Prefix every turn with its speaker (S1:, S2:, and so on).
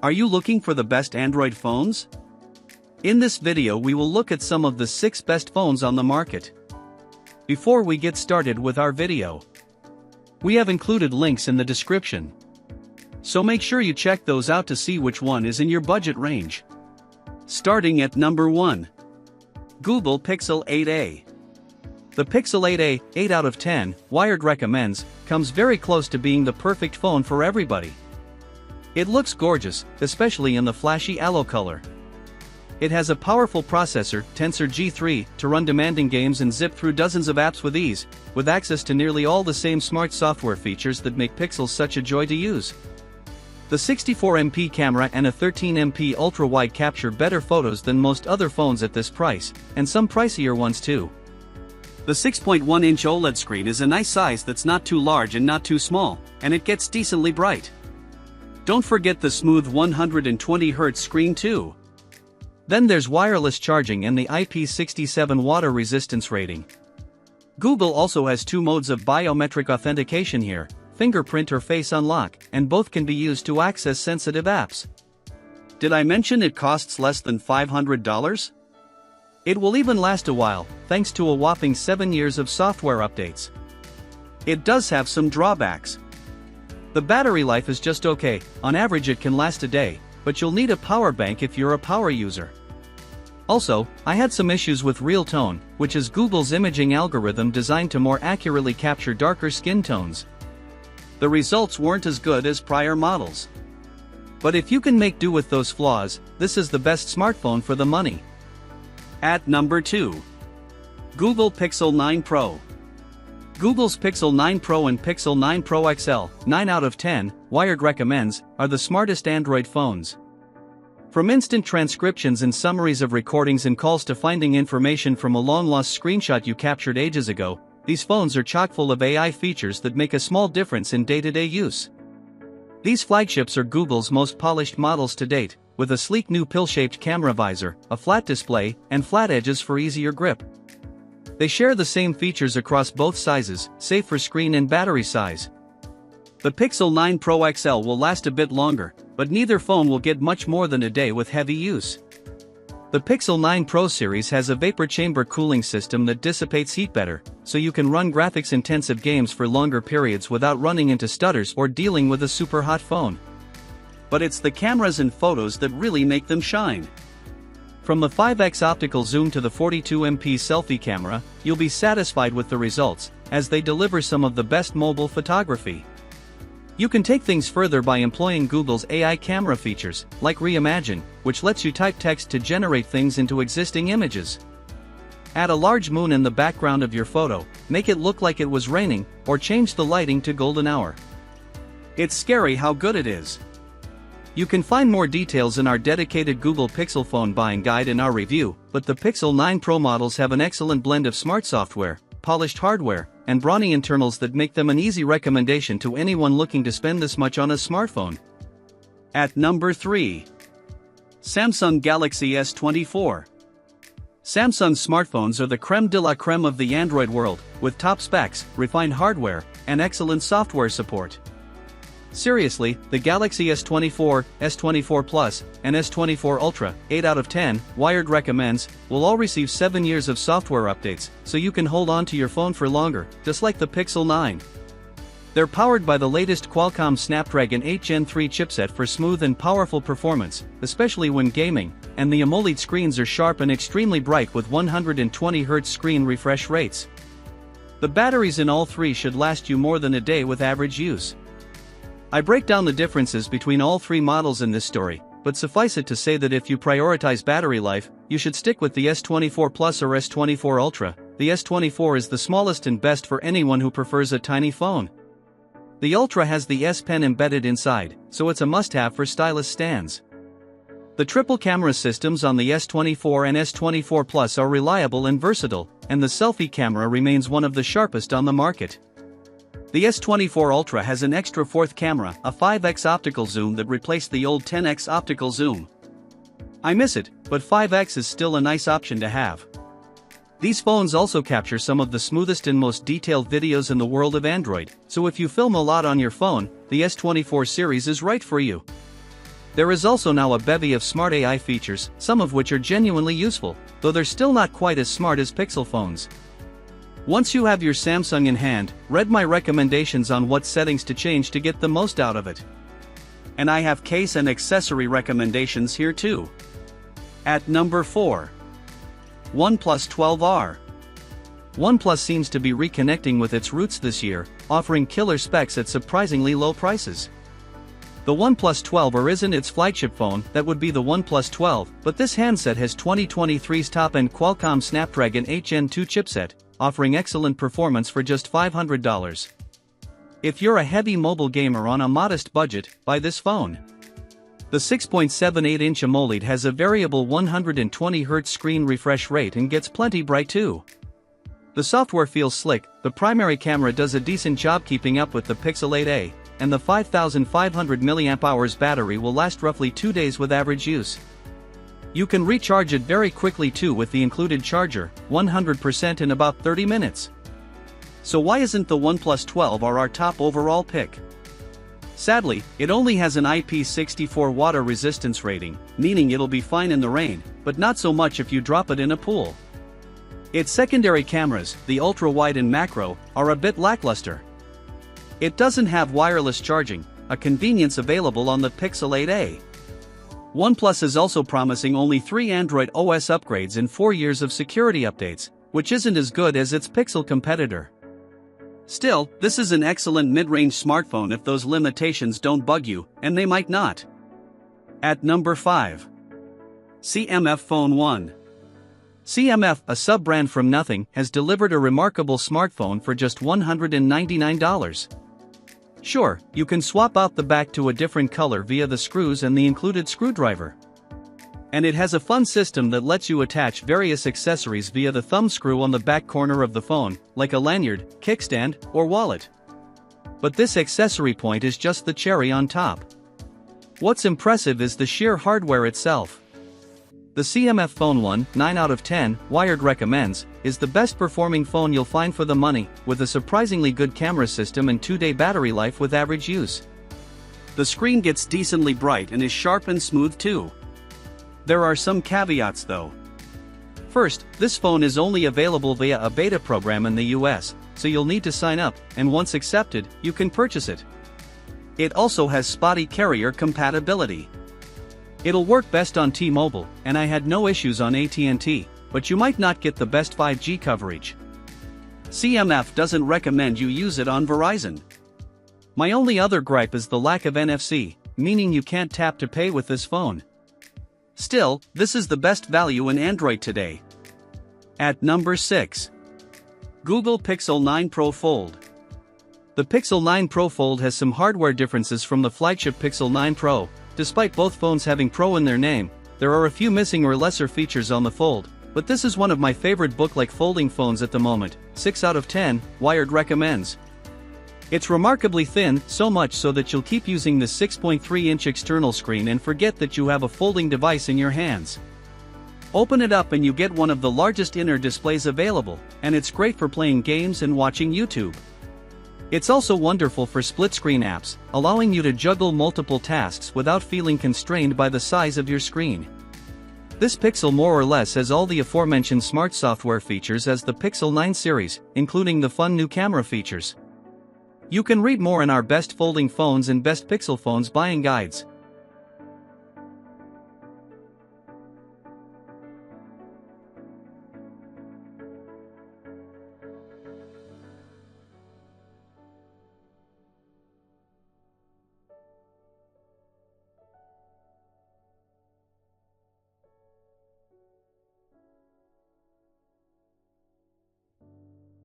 S1: Are you looking for the best Android phones? In this video we will look at some of the 6 best phones on the market. Before we get started with our video, we have included links in the description. So make sure you check those out to see which one is in your budget range. Starting at number 1. Google Pixel 8a. The Pixel 8a, 8 out of 10, Wired recommends, comes very close to being the perfect phone for everybody. It looks gorgeous, especially in the flashy aloe color. It has a powerful processor, Tensor G3, to run demanding games and zip through dozens of apps with ease, with access to nearly all the same smart software features that make Pixel such a joy to use. The 64MP camera and a 13MP ultra-wide capture better photos than most other phones at this price, and some pricier ones too. The 6.1-inch OLED screen is a nice size that's not too large and not too small, and it gets decently bright. Don't forget the smooth 120Hz screen too. Then there's wireless charging and the IP67 water resistance rating. Google also has 2 modes of biometric authentication here, fingerprint or face unlock, and both can be used to access sensitive apps. Did I mention it costs less than $500? It will even last a while, thanks to a whopping 7 years of software updates. It does have some drawbacks. The battery life is just okay, on average it can last a day, but you'll need a power bank if you're a power user. Also, I had some issues with Real Tone, which is Google's imaging algorithm designed to more accurately capture darker skin tones. The results weren't as good as prior models. But if you can make do with those flaws, this is the best smartphone for the money. At number 2. Google Pixel 9 Pro. Google's Pixel 9 Pro and Pixel 9 Pro XL, 9 out of 10, Wired recommends, are the smartest Android phones. From instant transcriptions and summaries of recordings and calls to finding information from a long-lost screenshot you captured ages ago, these phones are chock full of AI features that make a small difference in day-to-day use. These flagships are Google's most polished models to date, with a sleek new pill-shaped camera visor, a flat display, and flat edges for easier grip. They share the same features across both sizes, save for screen and battery size. The Pixel 9 Pro XL will last a bit longer, but neither phone will get much more than a day with heavy use. The Pixel 9 Pro series has a vapor chamber cooling system that dissipates heat better, so you can run graphics-intensive games for longer periods without running into stutters or dealing with a super hot phone. But it's the cameras and photos that really make them shine. From the 5x optical zoom to the 42MP selfie camera, you'll be satisfied with the results, as they deliver some of the best mobile photography. You can take things further by employing Google's AI camera features, like Reimagine, which lets you type text to generate things into existing images. Add a large moon in the background of your photo, make it look like it was raining, or change the lighting to golden hour. It's scary how good it is. You can find more details in our dedicated Google Pixel phone buying guide in our review, but the Pixel 9 Pro models have an excellent blend of smart software, polished hardware, and brawny internals that make them an easy recommendation to anyone looking to spend this much on a smartphone. At number 3. Samsung Galaxy S24. Samsung smartphones are the creme de la creme of the Android world, with top specs, refined hardware, and excellent software support. Seriously, the Galaxy S24, S24 Plus, and S24 Ultra, 8 out of 10, Wired recommends, will all receive 7 years of software updates, so you can hold on to your phone for longer, just like the Pixel 9. They're powered by the latest Qualcomm Snapdragon 8 Gen 3 chipset for smooth and powerful performance, especially when gaming, and the AMOLED screens are sharp and extremely bright with 120Hz screen refresh rates. The batteries in all 3 should last you more than a day with average use. I break down the differences between all 3 models in this story, but suffice it to say that if you prioritize battery life, you should stick with the S24 Plus or S24 Ultra. The S24 is the smallest and best for anyone who prefers a tiny phone. The Ultra has the S Pen embedded inside, so it's a must-have for stylus stands. The triple camera systems on the S24 and S24 Plus are reliable and versatile, and the selfie camera remains one of the sharpest on the market. The S24 Ultra has an extra 4th camera, a 5x optical zoom that replaced the old 10x optical zoom. I miss it, but 5x is still a nice option to have. These phones also capture some of the smoothest and most detailed videos in the world of Android, so if you film a lot on your phone, the S24 series is right for you. There is also now a bevy of smart AI features, some of which are genuinely useful, though they're still not quite as smart as Pixel phones. Once you have your Samsung in hand, read my recommendations on what settings to change to get the most out of it. And I have case and accessory recommendations here too. At number 4. OnePlus 12R. OnePlus seems to be reconnecting with its roots this year, offering killer specs at surprisingly low prices. The OnePlus 12R isn't its flagship phone, that would be the OnePlus 12, but this handset has 2023's top-end Qualcomm Snapdragon 8 Gen 2 chipset, offering excellent performance for just $500. If you're a heavy mobile gamer on a modest budget, buy this phone. The 6.78-inch AMOLED has a variable 120Hz screen refresh rate and gets plenty bright too. The software feels slick, the primary camera does a decent job keeping up with the Pixel 8a, and the 5500 mAh battery will last roughly 2 days with average use. You can recharge it very quickly too with the included charger, 100% in about 30 minutes. So why isn't the OnePlus 12R our top overall pick? Sadly, it only has an IP64 water resistance rating, meaning it'll be fine in the rain, but not so much if you drop it in a pool. Its secondary cameras, the ultra-wide and macro, are a bit lackluster. It doesn't have wireless charging, a convenience available on the Pixel 8a. OnePlus is also promising only 3 Android OS upgrades and 4 years of security updates, which isn't as good as its Pixel competitor. Still, this is an excellent mid-range smartphone if those limitations don't bug you, and they might not. At number 5. CMF Phone 1. CMF, a sub-brand from nothing, has delivered a remarkable smartphone for just $199. Sure, you can swap out the back to a different color via the screws and the included screwdriver. And it has a fun system that lets you attach various accessories via the thumb screw on the back corner of the phone, like a lanyard, kickstand, or wallet. But this accessory point is just the cherry on top. What's impressive is the sheer hardware itself. The CMF Phone 1, 9 out of 10, Wired recommends, is the best performing phone you'll find for the money, with a surprisingly good camera system and 2-day battery life with average use. The screen gets decently bright and is sharp and smooth too. There are some caveats though. First, this phone is only available via a beta program in the US, so you'll need to sign up, and once accepted, you can purchase it. It also has spotty carrier compatibility. It'll work best on T-Mobile, and I had no issues on AT&T, but you might not get the best 5G coverage. CMF doesn't recommend you use it on Verizon. My only other gripe is the lack of NFC, meaning you can't tap to pay with this phone. Still, this is the best value in Android today. At number 6. Google Pixel 9 Pro Fold. The Pixel 9 Pro Fold has some hardware differences from the flagship Pixel 9 Pro. Despite both phones having Pro in their name, there are a few missing or lesser features on the Fold, but this is one of my favorite book-like folding phones at the moment. 6 out of 10, Wired recommends. It's remarkably thin, so much so that you'll keep using the 6.3-inch external screen and forget that you have a folding device in your hands. Open it up and you get one of the largest inner displays available, and it's great for playing games and watching YouTube. It's also wonderful for split-screen apps, allowing you to juggle multiple tasks without feeling constrained by the size of your screen. This Pixel more or less has all the aforementioned smart software features as the Pixel 9 series, including the fun new camera features. You can read more in our Best Folding Phones and Best Pixel Phones buying guides.